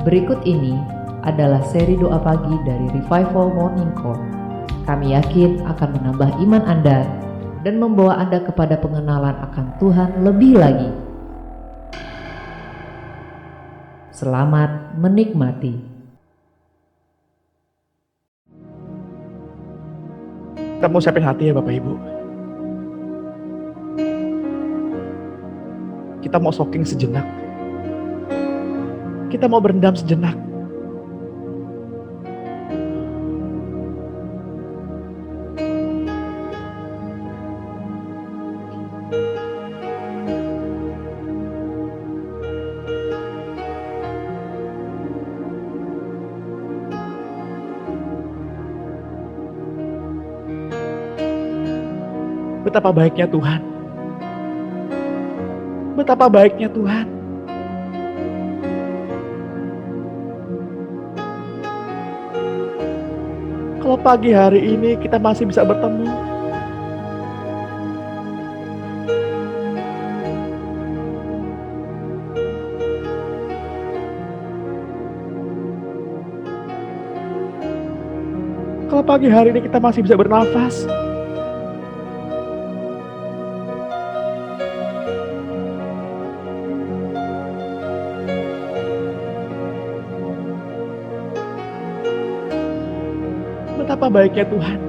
Berikut ini adalah seri doa pagi dari Revival Morning Call. Kami yakin akan menambah iman Anda dan membawa Anda kepada pengenalan akan Tuhan lebih lagi. Selamat menikmati. Kita mau siapin hati ya Bapak Ibu. Kita mau soaking sejenak. Kita mau berendam sejenak. Betapa baiknya Tuhan. Betapa baiknya Tuhan. Kalau pagi hari ini kita masih bisa bertemu. Kalau pagi hari ini kita masih bisa bernafas. Betapa baiknya Tuhan.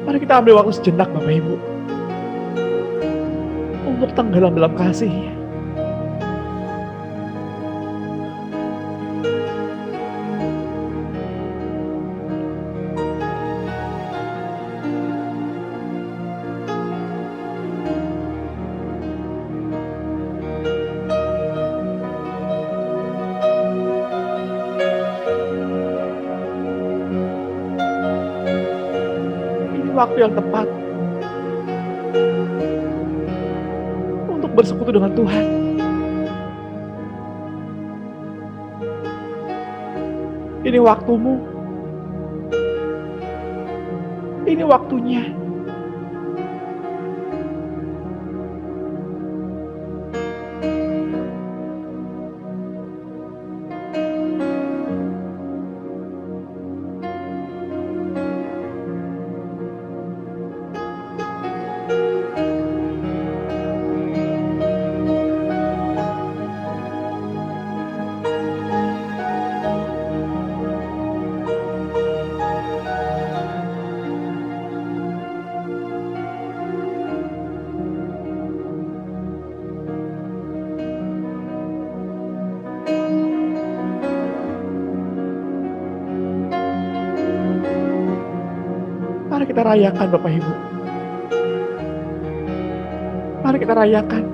Mari kita ambil waktu sejenak Bapak Ibu untuk tenggelam dalam kasih. Ini waktu yang tepat untuk bersekutu dengan Tuhan. Ini waktumu. Ini waktunya. Mari kita rayakan Bapak Ibu. Mari kita rayakan.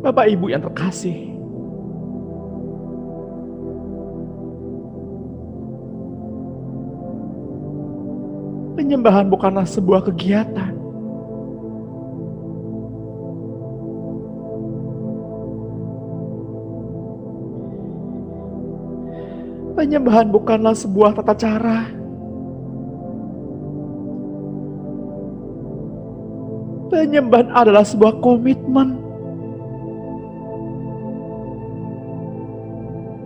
Bapak Ibu yang terkasih, penyembahan bukanlah sebuah kegiatan. Penyembahan bukanlah sebuah tata cara. Penyembahan adalah sebuah komitmen.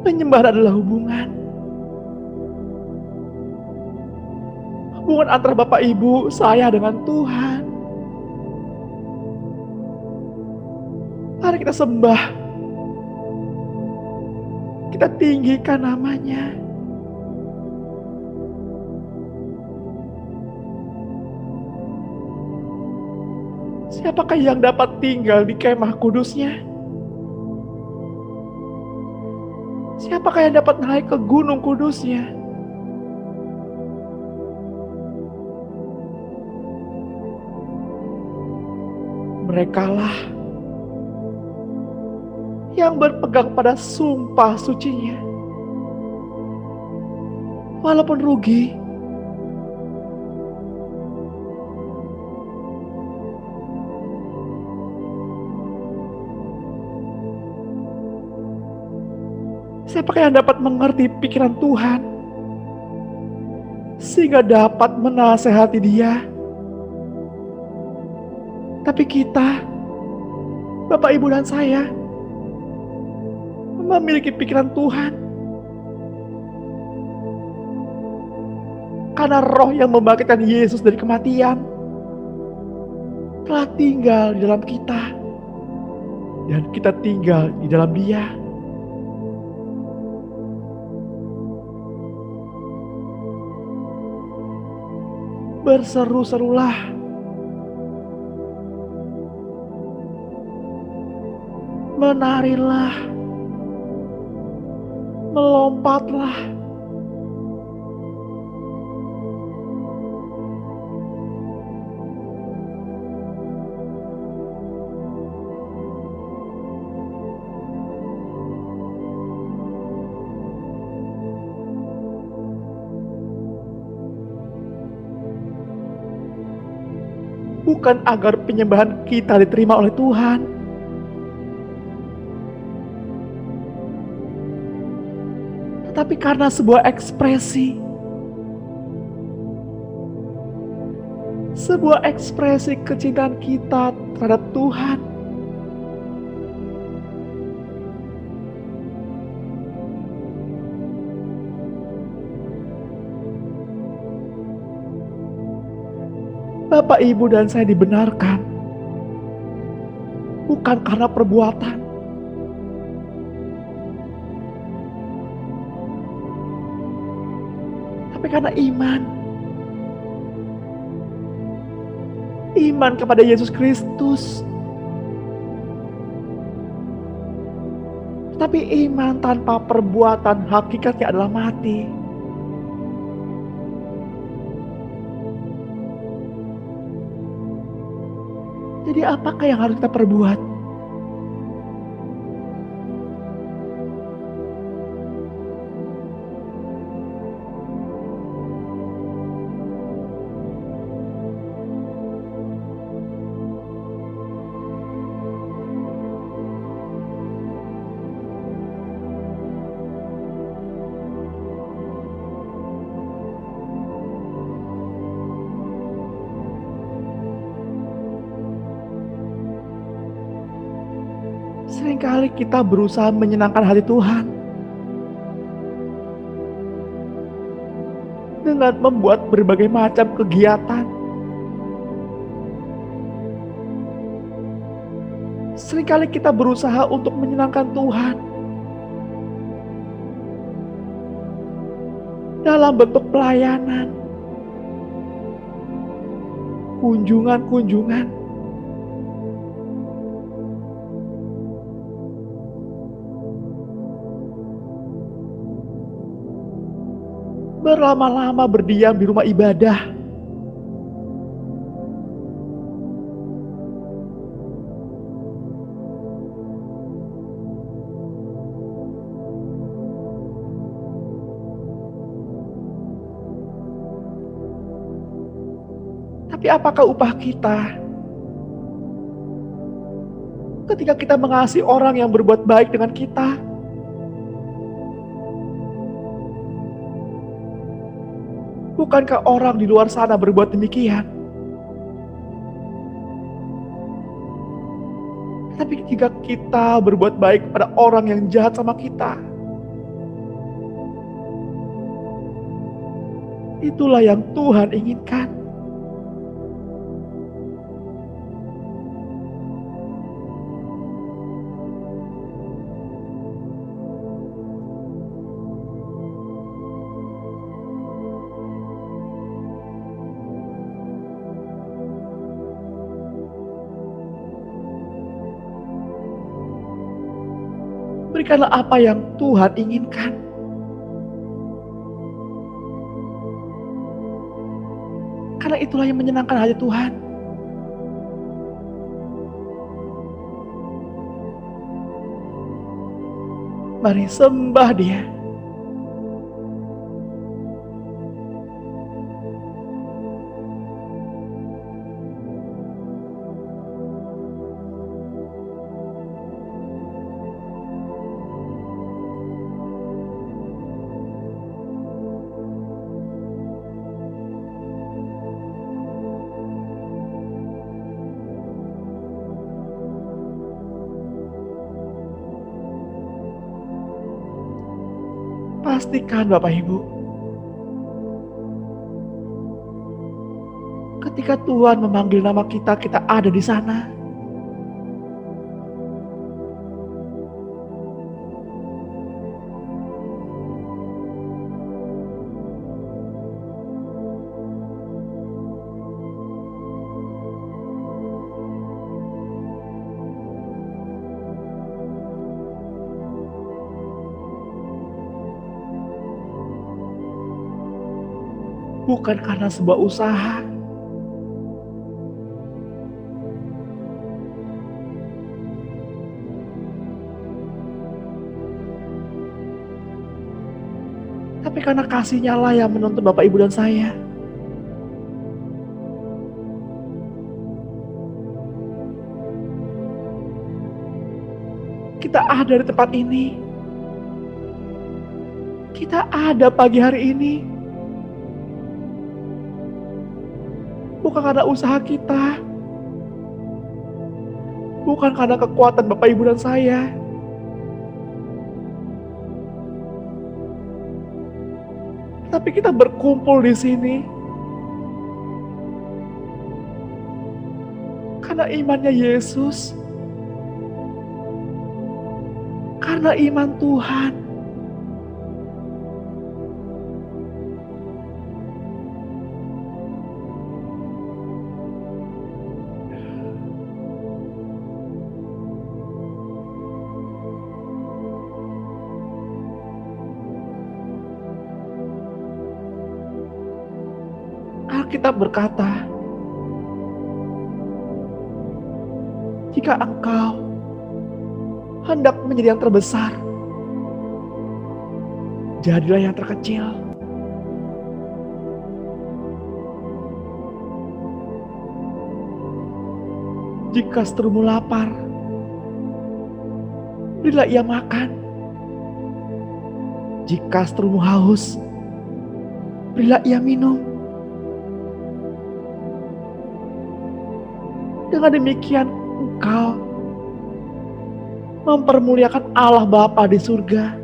Penyembahan adalah hubungan. Hubungan antara Bapak Ibu saya dengan Tuhan. Mari kita sembah. Kita tinggikan namanya. Siapakah yang dapat tinggal di kemah kudusnya? Siapakah yang dapat naik ke gunung kudusnya? Merekalah yang berpegang pada sumpah sucinya. Walaupun rugi, siapakah yang dapat mengerti pikiran Tuhan sehingga dapat menasehati Dia? Tapi kita, Bapak, Ibu, dan saya memiliki pikiran Tuhan. Karena roh yang membangkitkan Yesus dari kematian telah tinggal di dalam kita. Dan kita tinggal di dalam Dia. Berseru-serulah. Menarilah. Melompatlah. Bukan agar penyembahan kita diterima oleh Tuhan, tetapi karena sebuah ekspresi. Sebuah ekspresi kecintaan kita terhadap Tuhan. Bapak, Ibu, dan saya dibenarkan bukan karena perbuatan, tapi karena iman. Iman kepada Yesus Kristus. Tapi iman tanpa perbuatan hakikatnya adalah mati. Jadi apakah yang harus kita perbuat? Seringkali kita berusaha menyenangkan hati Tuhan dengan membuat berbagai macam kegiatan. Seringkali kita berusaha untuk menyenangkan Tuhan dalam bentuk pelayanan, kunjungan-kunjungan. Berlama-lama berdiam di rumah ibadah. Tapi apakah upah kita ketika kita mengasihi orang yang berbuat baik dengan kita? Bukankah orang di luar sana berbuat demikian? Tapi jika kita berbuat baik kepada orang yang jahat sama kita, itulah yang Tuhan inginkan. Berikanlah apa yang Tuhan inginkan. Karena itulah yang menyenangkan hati Tuhan. Mari sembah Dia. Pastikan Bapak Ibu, ketika Tuhan memanggil nama kita, kita ada di sana. Bukan karena sebuah usaha, tapi karena kasih-Nya lah yang menuntun Bapak Ibu dan saya. Kita ada di tempat ini. Kita ada pagi hari ini. Bukan karena usaha kita, bukan karena kekuatan Bapak Ibu dan saya, tapi kita berkumpul di sini karena imannya Yesus, karena iman Tuhan. Alkitab berkata, jika engkau hendak menjadi yang terbesar, jadilah yang terkecil. Jika seterumu lapar, berilah ia makan. Jika seterumu haus, berilah ia minum. Dengan demikian engkau mempermuliakan Allah Bapa di surga.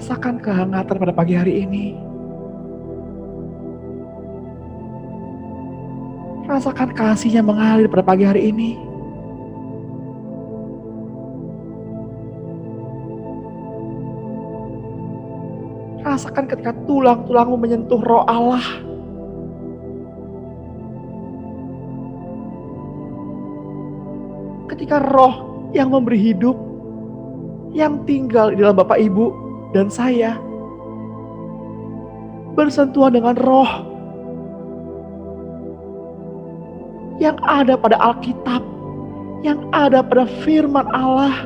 Rasakan kehangatan pada pagi hari ini. Rasakan kasih-Nya mengalir pada pagi hari ini. Rasakan ketika tulang-tulangmu menyentuh Roh Allah. ketika Roh yang memberi hidup, yang tinggal di dalam Bapak Ibu dan saya, bersentuhan dengan Roh yang ada pada Alkitab, yang ada pada firman Allah,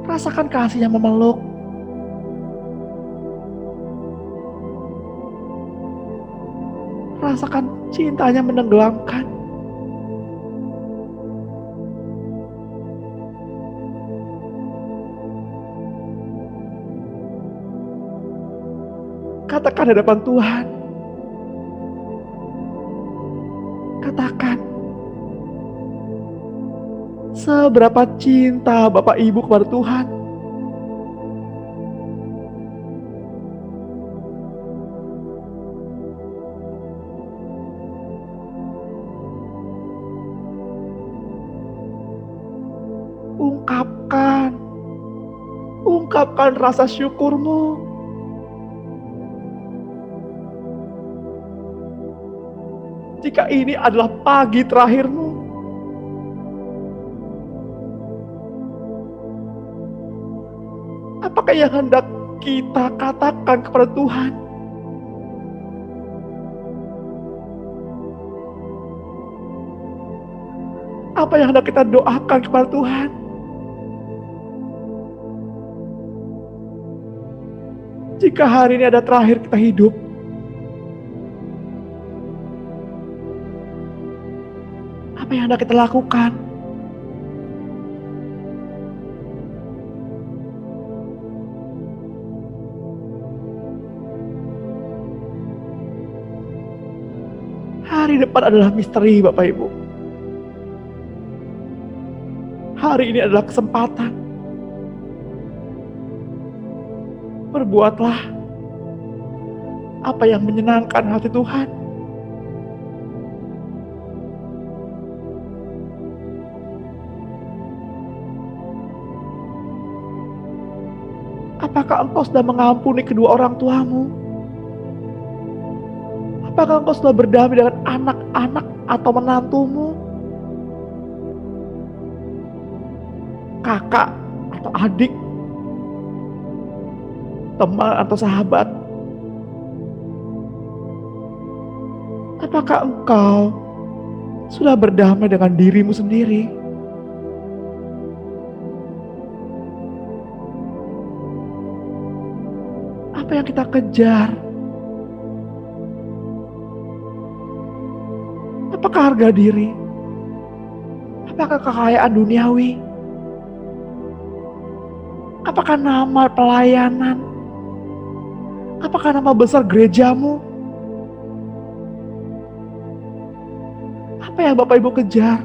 rasakan kasih yang memeluk. Rasakan cintanya menenggelamkan. Katakan hadapan Tuhan. Katakan, seberapa cinta Bapak Ibu kepada Tuhan. Ungkapkan rasa syukurmu. Jika ini adalah pagi terakhirmu, apakah yang hendak kita katakan kepada Tuhan? Apa yang hendak kita doakan kepada Tuhan? Jika hari ini ada terakhir kita hidup, apa yang hendak kita lakukan? Hari depan adalah misteri, Bapak Ibu. Hari ini adalah kesempatan. Perbuatlah apa yang menyenangkan hati Tuhan. Apakah engkau sudah mengampuni kedua orang tuamu? Apakah engkau sudah berdamai dengan anak-anak atau menantumu? Kakak atau adik? Teman atau sahabat? Apakah engkau sudah berdamai dengan dirimu sendiri? Apa yang kita kejar? Apakah harga diri? Apakah kekayaan duniawi? Apakah nama pelayanan? Apakah nama besar gerejamu? Apa yang Bapak Ibu kejar?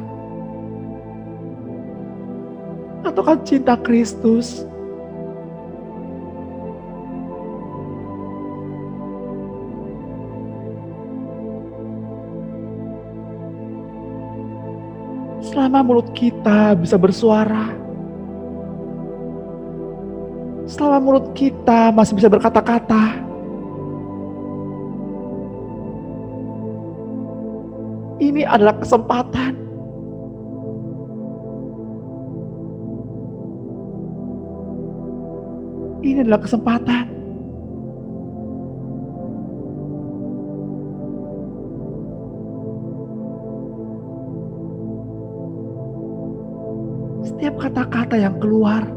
Ataukah cinta Kristus? Selama mulut kita bisa bersuara, selama mulut kita masih bisa berkata-kata, ini adalah kesempatan. Ini adalah kesempatan. Setiap kata-kata yang keluar,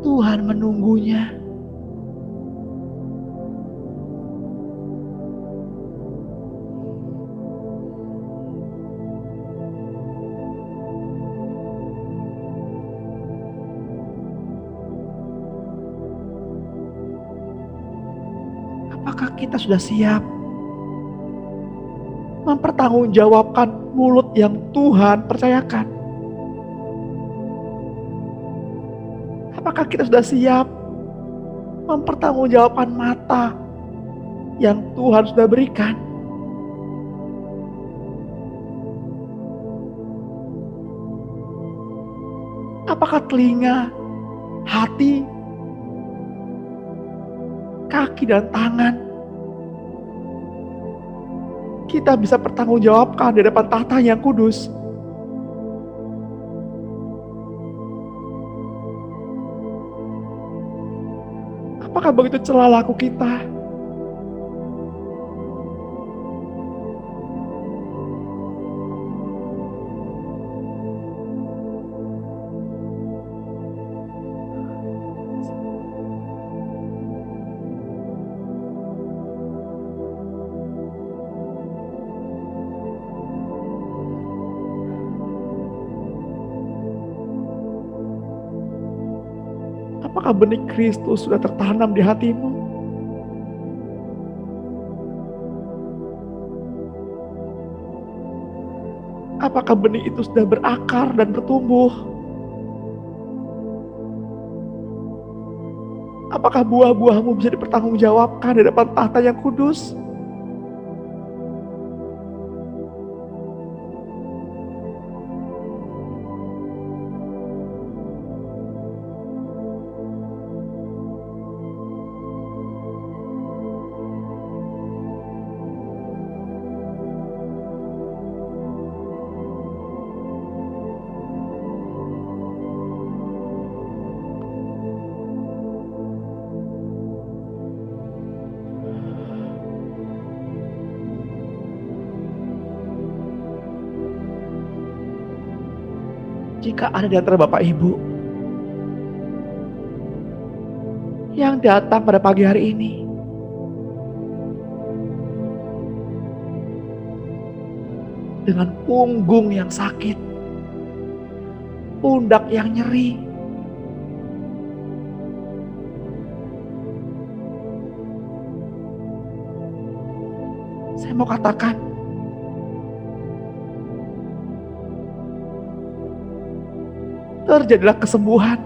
Tuhan menunggunya. Apakah kita sudah siap mempertanggungjawabkan mulut yang Tuhan percayakan? Apakah kita sudah siap mempertanggungjawabkan mata yang Tuhan sudah berikan? Apakah telinga, hati, kaki dan tangan kita bisa pertanggungjawabkan di hadapan tahta yang kudus. Apakah begitu celah laku kita? Apakah benih Kristus sudah tertanam di hatimu? Apakah benih itu sudah berakar dan bertumbuh? Apakah buah-buahmu bisa dipertanggungjawabkan di hadapan tahta yang kudus? Jika ada di antara Bapak Ibu yang datang pada pagi hari ini dengan punggung yang sakit, pundak yang nyeri, saya mau katakan, terjadilah kesembuhan.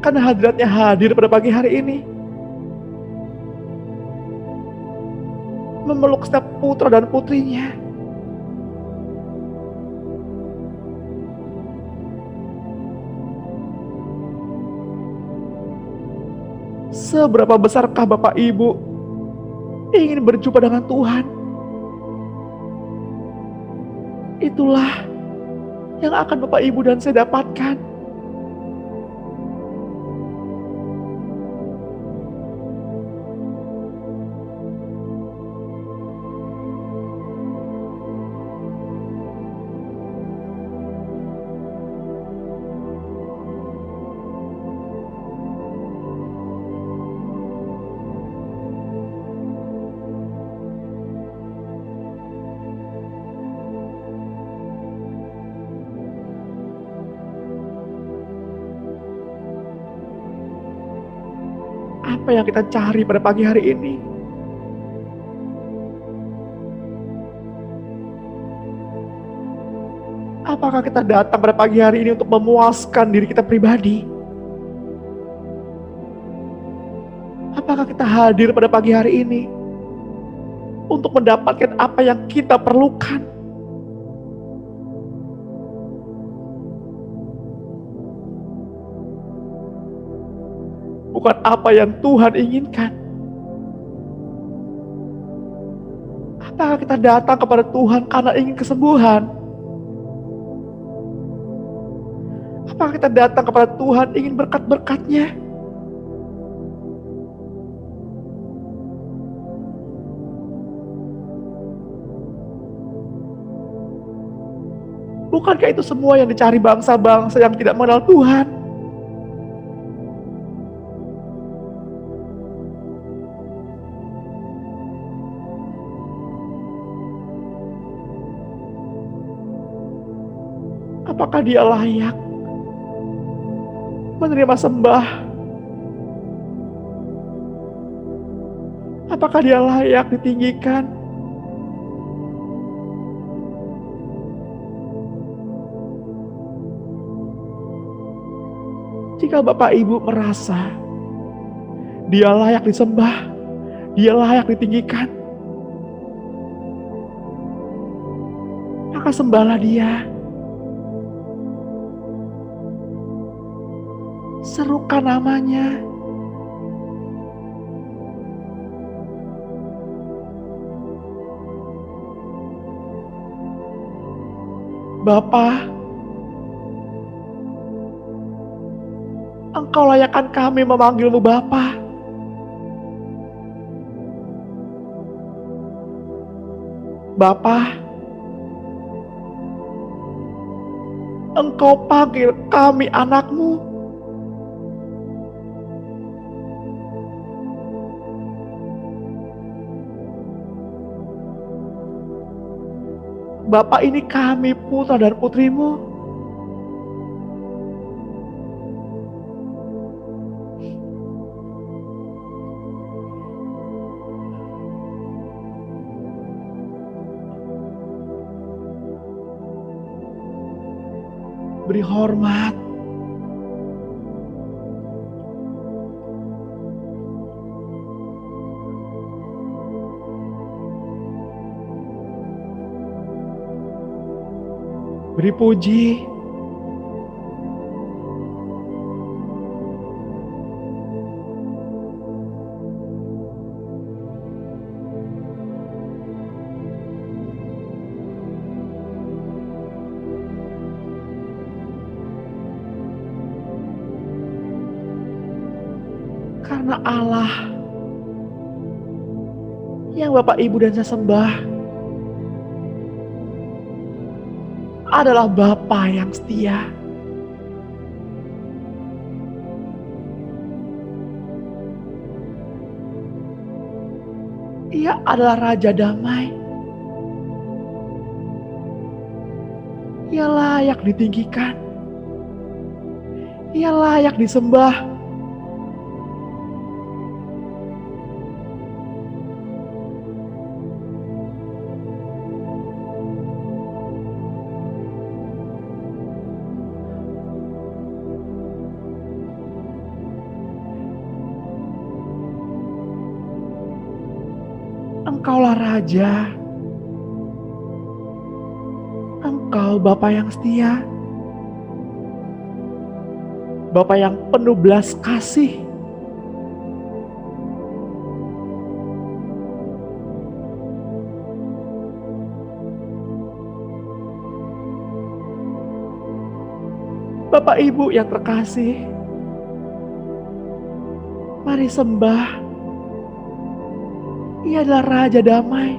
Karena hadiratnya hadir pada pagi hari ini. Memeluk setiap putra dan putrinya. Seberapa besarkah Bapak Ibu ingin berjumpa dengan Tuhan? Itulah yang akan Bapak Ibu dan saya dapatkan. Apa yang kita cari pada pagi hari ini? Apakah kita datang pada pagi hari ini untuk memuaskan diri kita pribadi? Apakah kita hadir pada pagi hari ini untuk mendapatkan apa yang kita perlukan? Bukan apa yang Tuhan inginkan. Apakah kita datang kepada Tuhan karena ingin kesembuhan? Apakah kita datang kepada Tuhan ingin berkat-berkat-Nya? Bukankah itu semua yang dicari bangsa-bangsa yang tidak mengenal Tuhan? Apakah Dia layak menerima sembah? Apakah Dia layak ditinggikan? Jika Bapak Ibu merasa Dia layak disembah, Dia layak ditinggikan, maka sembahlah Dia. Serukan namanya. Bapa, Engkau layakkan kami memanggilmu Bapa. Bapa, Engkau panggil kami anak-Mu. Bapa, ini kami putra dan putri-Mu. Beri hormat, beri puji, karena Allah yang Bapak, Ibu, dan saya sembah adalah Bapa yang setia. Ia adalah Raja Damai. Ia layak ditinggikan. Ia layak disembah. Engkaulah Raja. Engkau Bapa yang setia. Bapa yang penuh belas kasih. Bapak, Ibu yang terkasih, mari sembah. Ia adalah Raja Damai.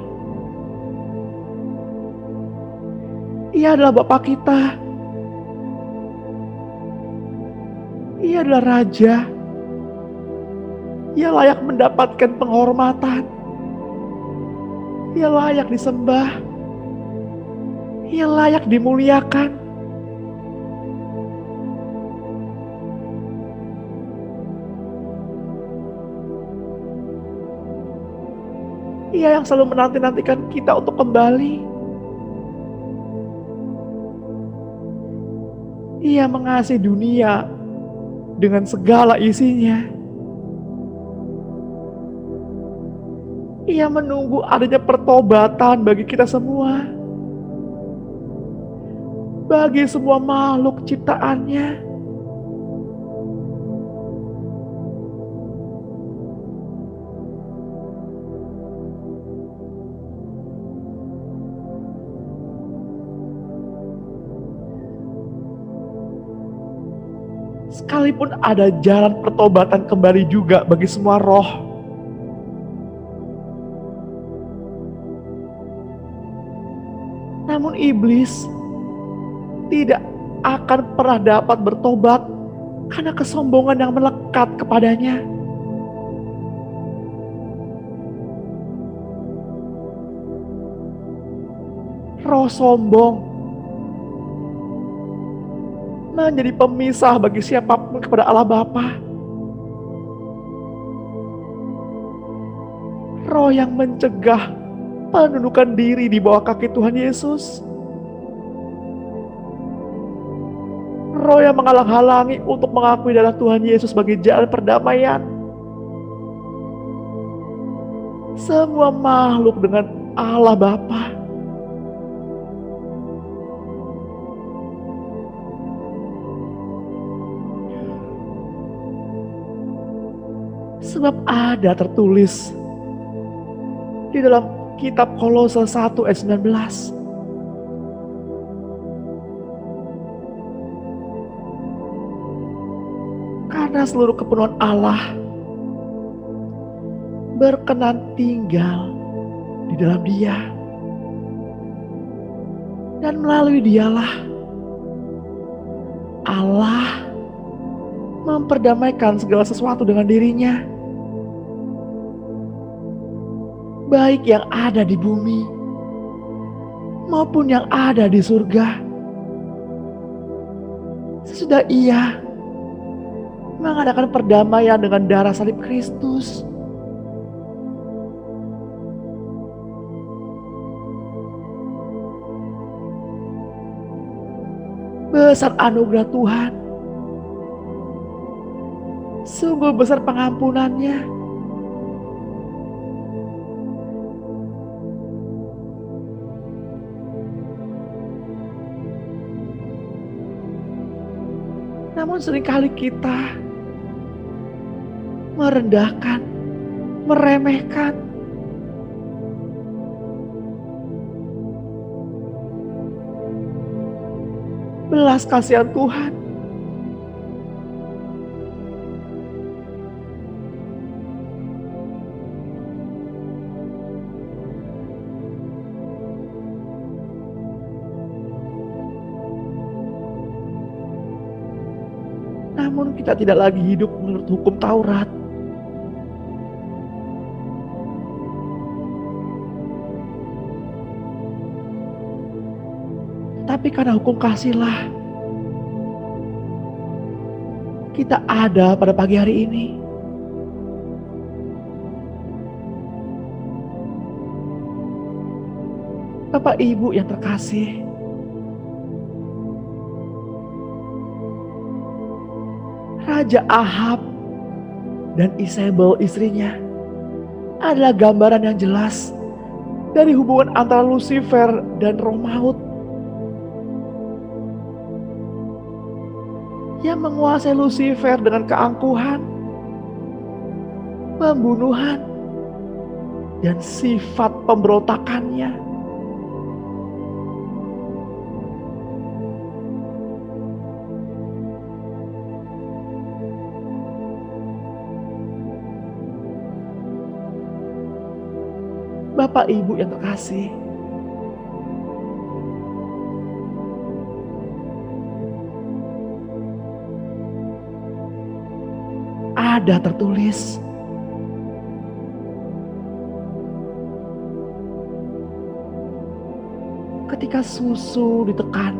Ia adalah Bapa kita. Ia adalah Raja. Ia layak mendapatkan penghormatan. Ia layak disembah. Ia layak dimuliakan. Ia yang selalu menanti-nantikan kita untuk kembali. Ia mengasihi dunia dengan segala isinya. Ia menunggu adanya pertobatan bagi kita semua. Bagi semua makhluk ciptaannya. Sekalipun ada jalan pertobatan kembali juga bagi semua roh. Namun iblis tidak akan pernah dapat bertobat karena kesombongan yang melekat kepadanya. Roh sombong menjadi pemisah bagi siapapun kepada Allah Bapa. Roh yang mencegah penundukan diri di bawah kaki Tuhan Yesus. Roh yang menghalang-halangi untuk mengakui darah Tuhan Yesus sebagai jalan perdamaian. Semua makhluk dengan Allah Bapa. Sebab ada tertulis di dalam kitab Kolose 1 ayat 19. mana seluruh kepenuhan Allah berkenan tinggal di dalam Dia, dan melalui Dialah Allah memperdamaikan segala sesuatu dengan dirinya, baik yang ada di bumi maupun yang ada di surga. Sesudah Ia mengadakan perdamaian dengan darah salib Kristus, besar anugerah Tuhan, sungguh besar pengampunannya. Namun seringkali kita merendahkan, meremehkan belas kasihan Tuhan. Namun kita tidak lagi hidup menurut hukum Taurat, tapi karena hukum kasih-lah kita ada pada pagi hari ini. Bapak Ibu yang terkasih, Raja Ahab dan Isabel istrinya adalah gambaran yang jelas dari hubungan antara Lucifer dan roh maut yang menguasai Lucifer dengan keangkuhan, pembunuhan, dan sifat pemberontakannya. Bapak Ibu yang terkasih, ada tertulis ketika susu ditekan,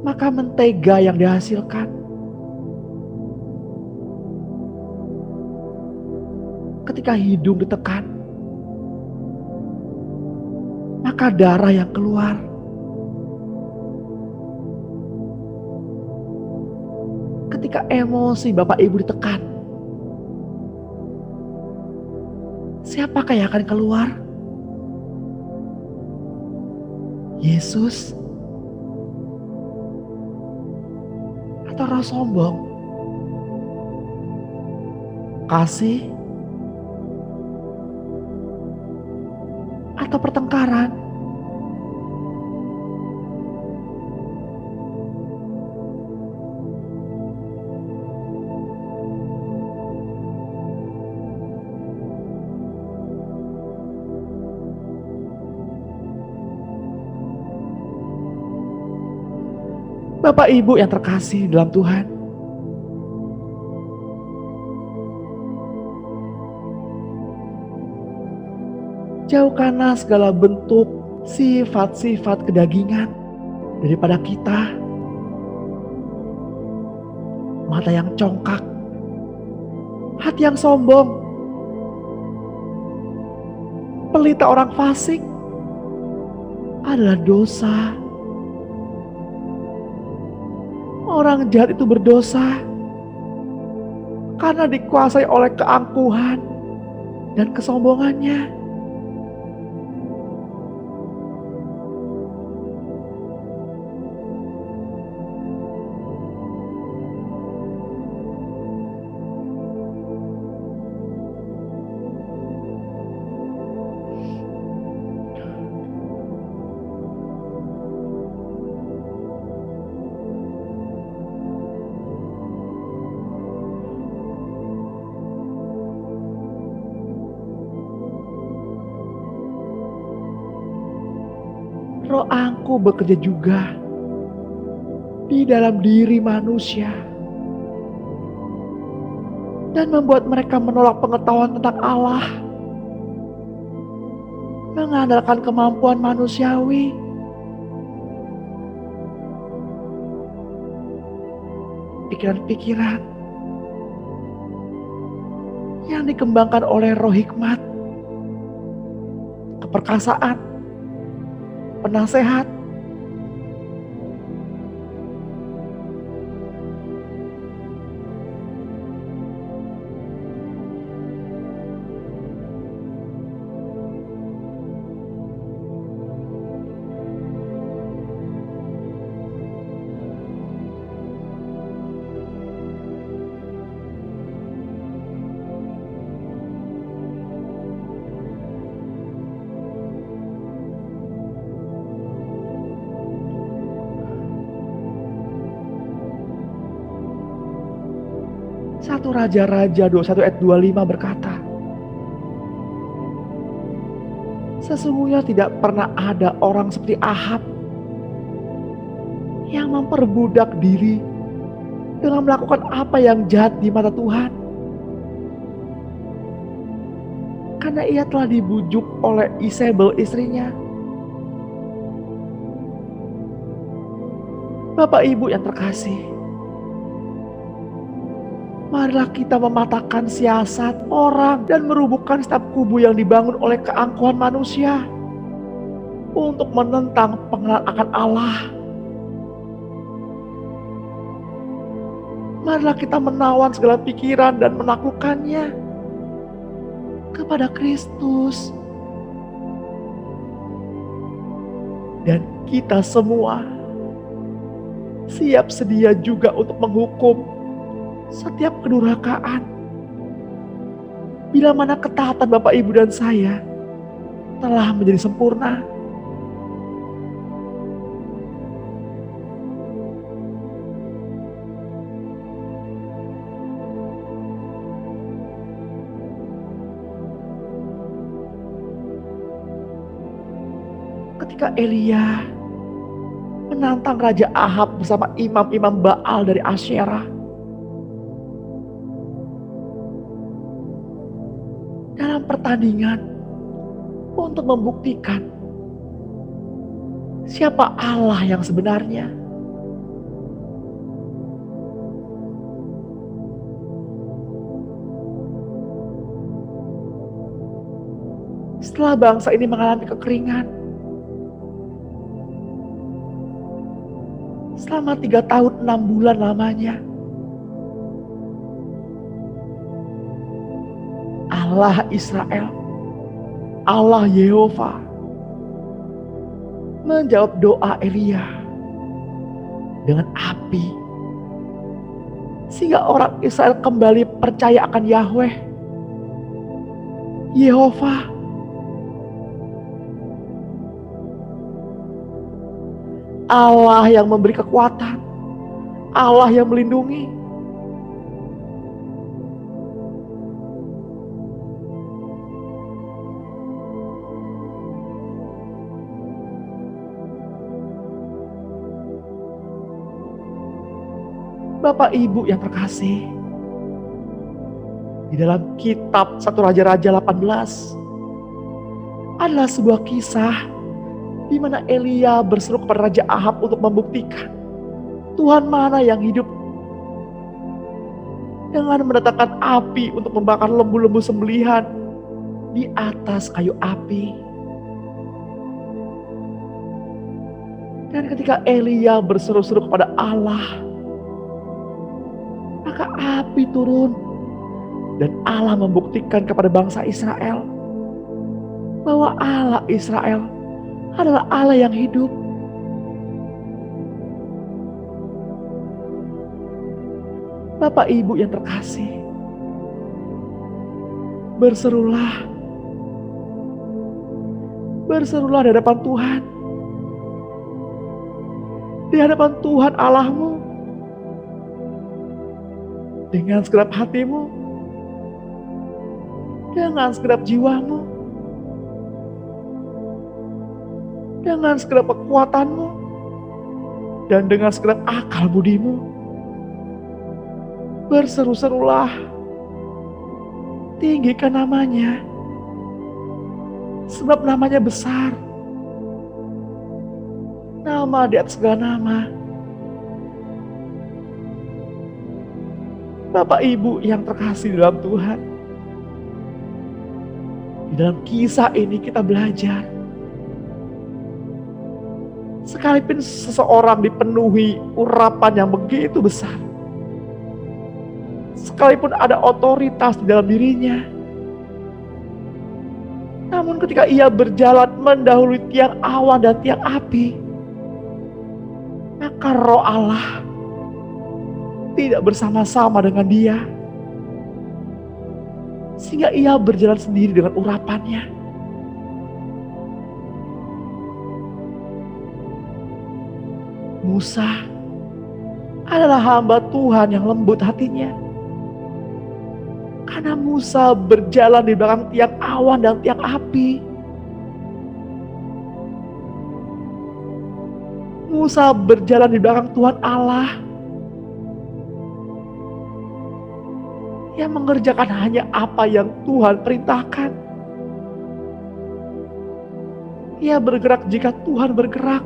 maka mentega yang dihasilkan. Ketika hidung ditekan, maka darah yang keluar. Ketika emosi Bapak Ibu ditekan, siapakah yang akan keluar? Yesus atau roh sombong? Kasih atau pertengkaran? Bapak Ibu yang terkasih dalam Tuhan, jauhkanlah segala bentuk sifat-sifat kedagingan daripada kita. Mata yang congkak, hati yang sombong, pelita orang fasik adalah dosa. Orang jahat itu berdosa karena dikuasai oleh keangkuhan dan kesombongannya. Roh Aku bekerja juga di dalam diri manusia dan membuat mereka menolak pengetahuan tentang Allah, mengandalkan kemampuan manusiawi. Pikiran-pikiran yang dikembangkan oleh roh hikmat, keperkasaan, penasehat, Satu Raja-Raja 21 ayat 25 berkata, sesungguhnya tidak pernah ada orang seperti Ahab yang memperbudak diri dengan melakukan apa yang jahat di mata Tuhan. Karena ia telah dibujuk oleh Isabel istrinya. Bapak Ibu yang terkasih, marilah kita mematahkan siasat orang dan merubuhkan setiap kubu yang dibangun oleh keangkuhan manusia untuk menentang pengenalan akan Allah. Marilah kita menawan segala pikiran dan menaklukkannya kepada Kristus. Dan kita semua siap sedia juga untuk menghukum setiap kedurhakaan, bila mana ketaatan Bapak Ibu dan saya telah menjadi sempurna. Ketika Elia menantang Raja Ahab bersama imam-imam Baal dari Asyera dalam pertandingan untuk membuktikan siapa Allah yang sebenarnya. Setelah bangsa ini mengalami kekeringan selama 3 tahun 6 bulan lamanya, Allah Israel, Allah Yehova menjawab doa Elia dengan api, sehingga orang Israel kembali percaya akan Yahweh, Yehova. Allah yang memberi kekuatan, Allah yang melindungi. Bapak Ibu yang terkasih, di dalam kitab 1 Raja-Raja 18 adalah sebuah kisah di mana Elia berseru kepada Raja Ahab untuk membuktikan Tuhan mana yang hidup, dengan mendatangkan api untuk membakar lembu-lembu sembelihan di atas kayu api. Dan ketika Elia berseru-seru kepada Allah, maka api turun dan Allah membuktikan kepada bangsa Israel bahwa Allah Israel adalah Allah yang hidup. Bapak Ibu yang terkasih, berserulah di hadapan Tuhan, di hadapan Tuhan Allahmu, dengan segenap hatimu, dengan segenap jiwamu. dengan segenap kekuatanmu dan dengan segenap akal budimu. Berseru-serulah, tinggikan namanya, sebab namanya besar. Nama di atas segala nama. Bapak Ibu yang terkasih dalam Tuhan, di dalam kisah ini kita belajar, sekalipun seseorang dipenuhi urapan yang begitu besar, sekalipun ada otoritas di dalam dirinya, namun ketika ia berjalan mendahului tiang awan dan tiang api, maka Roh Allah tidak bersama-sama dengan dia, sehingga ia berjalan sendiri dengan urapannya. Musa adalah hamba Tuhan yang lembut hatinya, karena Musa berjalan di belakang tiang awan dan tiang api. Musa berjalan di belakang Tuhan Allah yang mengerjakan hanya apa yang Tuhan perintahkan. Ia bergerak jika Tuhan bergerak,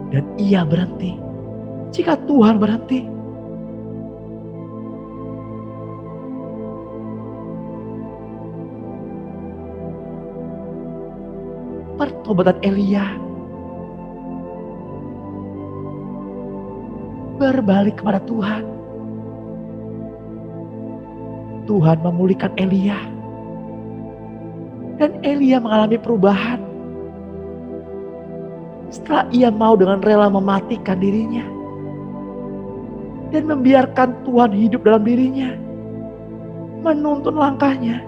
dan ia berhenti jika Tuhan berhenti. Pertobatan Elia berbalik kepada Tuhan. Tuhan memulihkan Elia, dan Elia mengalami perubahan setelah ia mau dengan rela mematikan dirinya dan membiarkan Tuhan hidup dalam dirinya, menuntun langkahnya,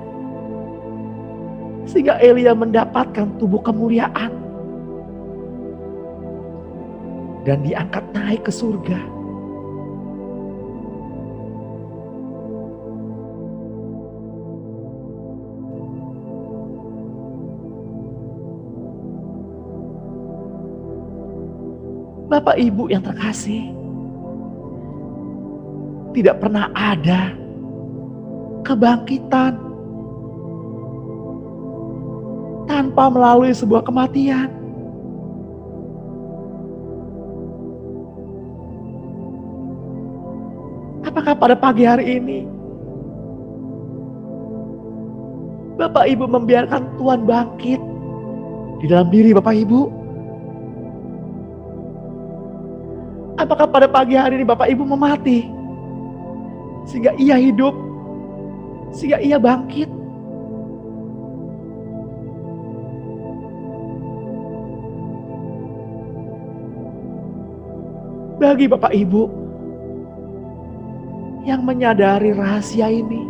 sehingga Elia mendapatkan tubuh kemuliaan dan diangkat naik ke surga. Bapak Ibu yang terkasih, tidak pernah ada kebangkitan tanpa melalui sebuah kematian. Apakah pada pagi hari ini Bapak Ibu membiarkan Tuhan bangkit di dalam diri Bapak Ibu? Apakah pada pagi hari ini Bapak Ibu memati sehingga ia hidup, sehingga ia bangkit? Bagi Bapak Ibu yang menyadari rahasia ini,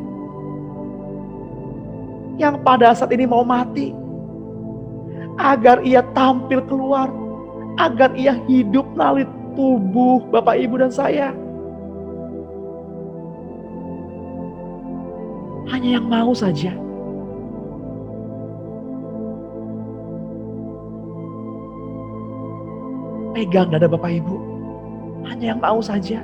yang pada saat ini mau mati, agar ia tampil keluar, agar ia hidup melalui tubuh Bapak Ibu dan saya. Hanya yang mau saja. Pegang dada Bapak Ibu. Hanya yang mau saja.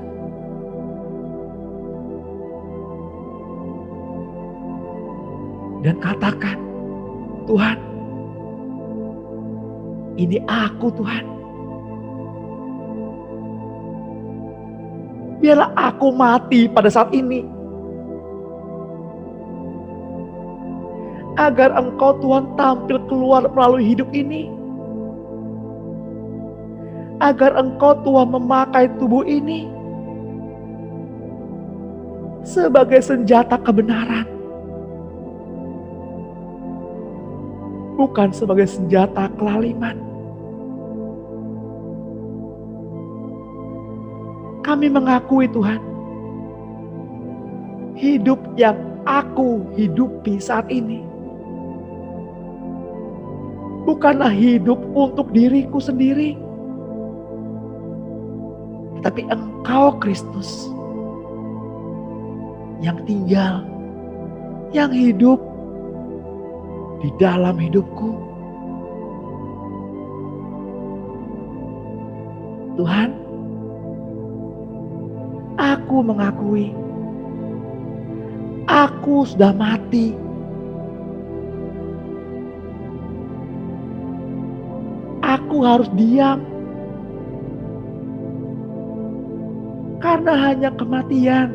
Dan katakan, Tuhan, ini aku Tuhan. Biarlah aku mati pada saat ini, agar Engkau Tuhan tampil keluar melalui hidup ini, agar Engkau Tuhan memakai tubuh ini sebagai senjata kebenaran, bukan sebagai senjata kelaliman. Kami mengakui Tuhan, hidup yang aku hidupi saat ini bukanlah hidup untuk diriku sendiri, tapi Engkau Kristus yang tinggal, yang hidup di dalam hidupku. Tuhan, aku mengakui aku sudah mati. Aku harus diam karena hanya kematian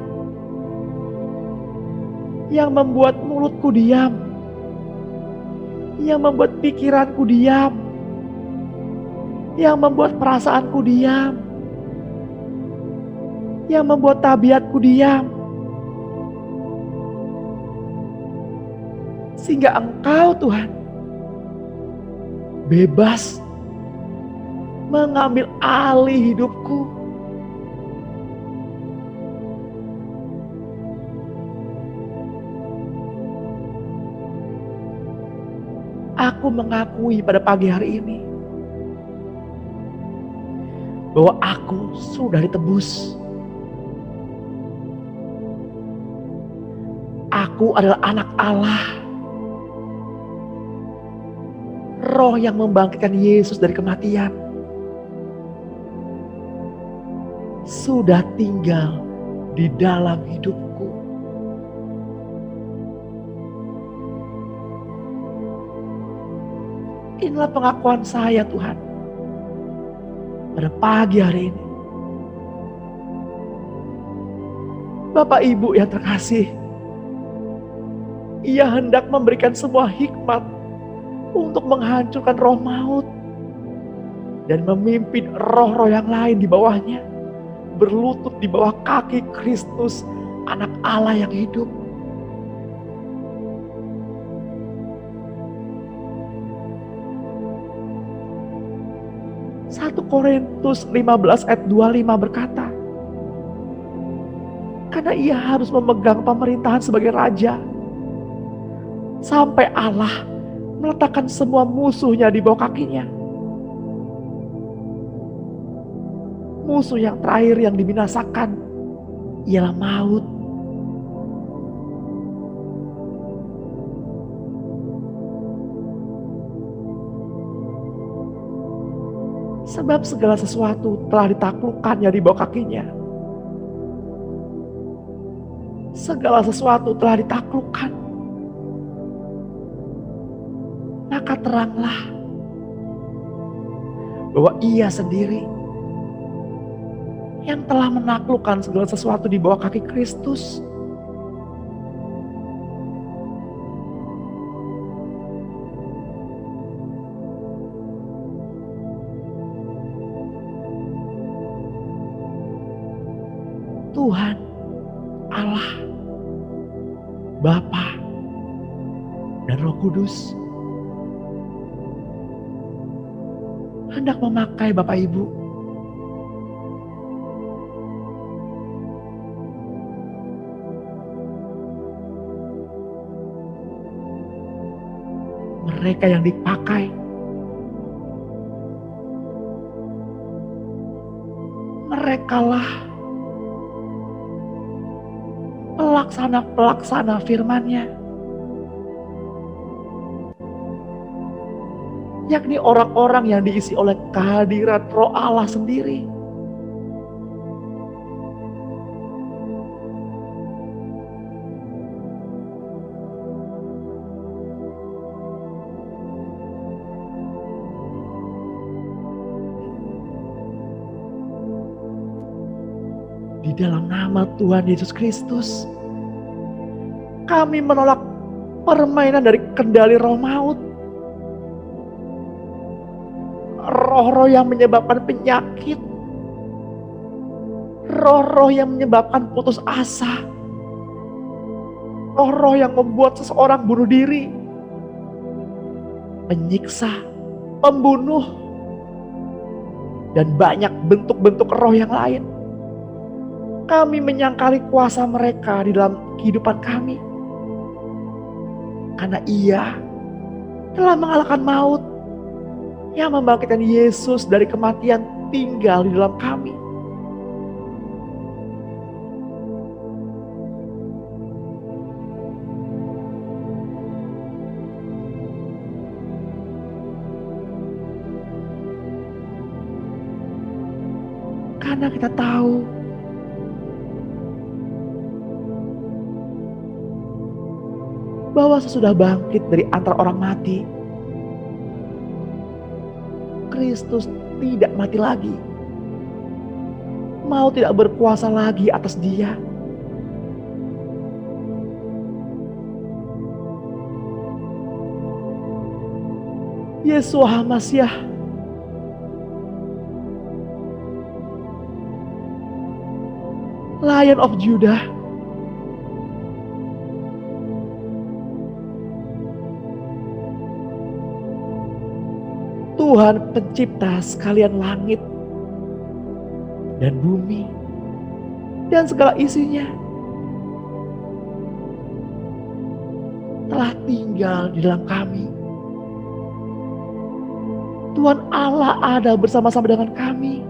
yang membuat mulutku diam, yang membuat pikiranku diam, yang membuat perasaanku diam, yang membuat tabiatku diam. Sehingga Engkau Tuhan bebas mengambil alih hidupku. Aku mengakui pada pagi hari ini bahwa aku sudah ditebus. Aku adalah anak Allah. Roh yang membangkitkan Yesus dari kematian sudah tinggal di dalam hidupku. Inilah pengakuan saya Tuhan pada pagi hari ini. Bapak Ibu yang terkasih, Ia hendak memberikan sebuah hikmat untuk menghancurkan roh maut dan memimpin roh-roh yang lain di bawahnya berlutut di bawah kaki Kristus, anak Allah yang hidup. Satu Korintus 15 ayat 25 berkata, karena ia harus memegang pemerintahan sebagai raja sampai Allah meletakkan semua musuhnya di bawah kakinya. Musuh yang terakhir yang dibinasakan ialah maut. Sebab segala sesuatu telah ditaklukkannya di bawah kakinya. Segala sesuatu telah ditaklukkan. Maka teranglah bahwa Ia sendiri yang telah menaklukkan segala sesuatu di bawah kaki Kristus. Tuhan Allah Bapa dan Roh Kudus hendak memakai Bapak Ibu mereka yang dipakai merekalah pelaksana firman-Nya, yakni orang-orang yang diisi oleh kehadiran Roh Allah sendiri. Di dalam nama Tuhan Yesus Kristus, kami menolak permainan dari kendali roh maut. Roh-roh yang menyebabkan penyakit. Roh-roh yang menyebabkan putus asa. Roh-roh yang membuat seseorang bunuh diri. Penyiksa, pembunuh, dan banyak bentuk-bentuk roh yang lain. Kami menyangkali kuasa mereka di dalam kehidupan kami. Karena Ia telah mengalahkan maut, yang membangkitkan Yesus dari kematian tinggal di dalam kami. Karena kita tahu bahwa sesudah bangkit dari antara orang mati, Kristus tidak mati lagi. Maut tidak berkuasa lagi atas dia. Yeshua HaMasyiah Lion of Judah Tuhan pencipta sekalian langit dan bumi dan segala isinya telah tinggal di dalam kami. Tuhan Allah ada bersama-sama dengan kami.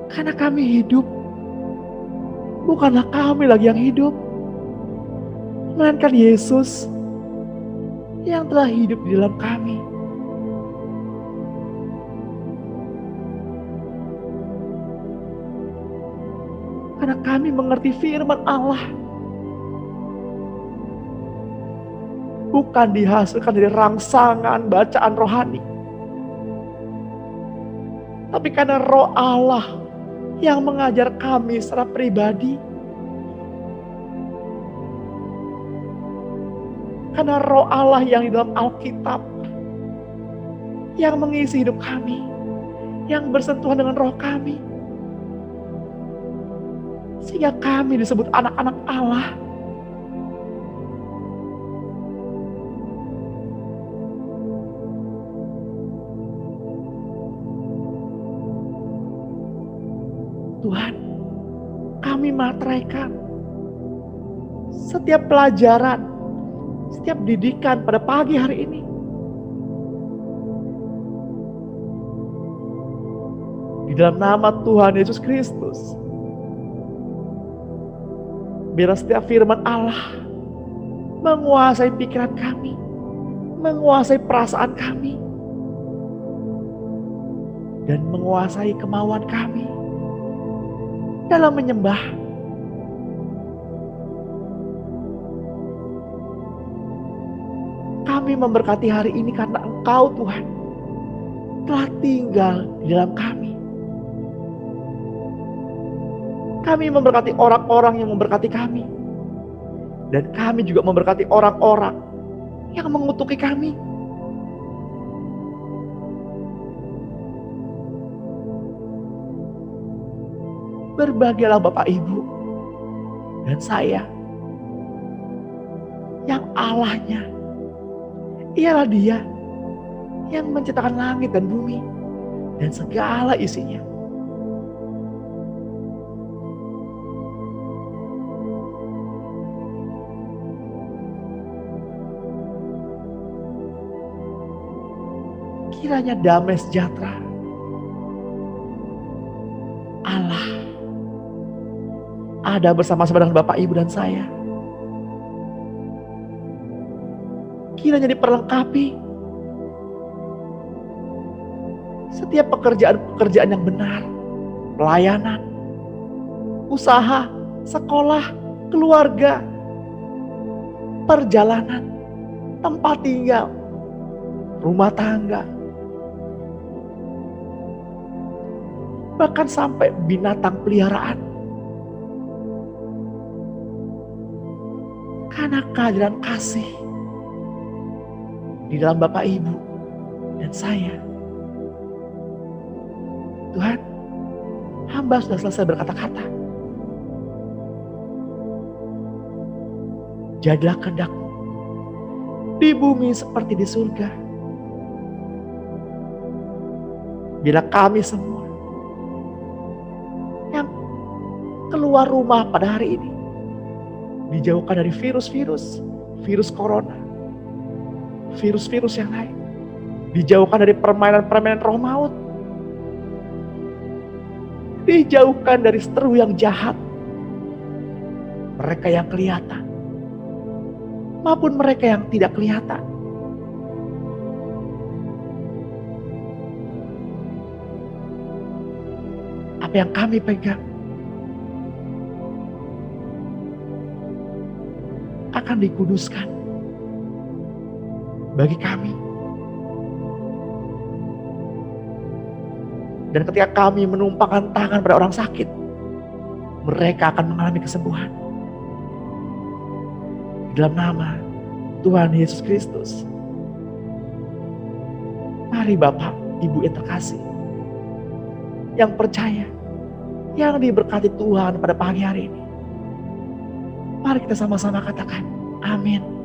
Karena kami hidup, bukanlah kami lagi yang hidup, melainkan Yesus yang telah hidup di dalam kami. Karena kami mengerti firman Allah, bukan dihasilkan dari rangsangan bacaan rohani, tapi karena Roh Allah yang mengajar kami secara pribadi. Karena Roh Allah yang di dalam Alkitab yang mengisi hidup kami, yang bersentuhan dengan roh kami, sehingga kami disebut anak-anak Allah. Tuhan, kami materaikan setiap pelajaran, setiap didikan pada pagi hari ini. Di dalam nama Tuhan Yesus Kristus, biar setiap firman Allah menguasai pikiran kami, menguasai perasaan kami, dan menguasai kemauan kami dalam menyembah. Kami memberkati hari ini karena Engkau Tuhan telah tinggal di dalam kami. Kami memberkati orang-orang yang memberkati kami, dan kami juga memberkati orang-orang yang mengutuki kami. Berbahagialah Bapak Ibu dan saya yang Allahnya ialah Dia yang menciptakan langit dan bumi dan segala isinya. Kiranya damai sejahtera Allah ada bersama-sama dengan Bapak, Ibu, dan saya. Kiranya diperlengkapi setiap pekerjaan-pekerjaan yang benar, pelayanan, usaha, sekolah, keluarga, perjalanan, tempat tinggal, rumah tangga, bahkan sampai binatang peliharaan. Karena kehadiran kasih di dalam Bapak, Ibu, dan saya. Tuhan, hamba sudah selesai berkata-kata. Jadilah kehendak-Mu di bumi seperti di surga. Bila kami semua yang keluar rumah pada hari ini dijauhkan dari virus corona, virus-virus yang lain, dijauhkan dari permainan-permainan roh maut, dijauhkan dari seteru yang jahat, mereka yang kelihatan maupun mereka yang tidak kelihatan. apa yang kami pegang akan dikuduskan bagi kami. Dan ketika kami menumpangkan tangan pada orang sakit, mereka akan mengalami kesembuhan. Di dalam nama Tuhan Yesus Kristus. Mari Bapak, Ibu yang terkasih, yang percaya, yang diberkati Tuhan pada pagi hari ini. Mari kita sama-sama katakan, amin.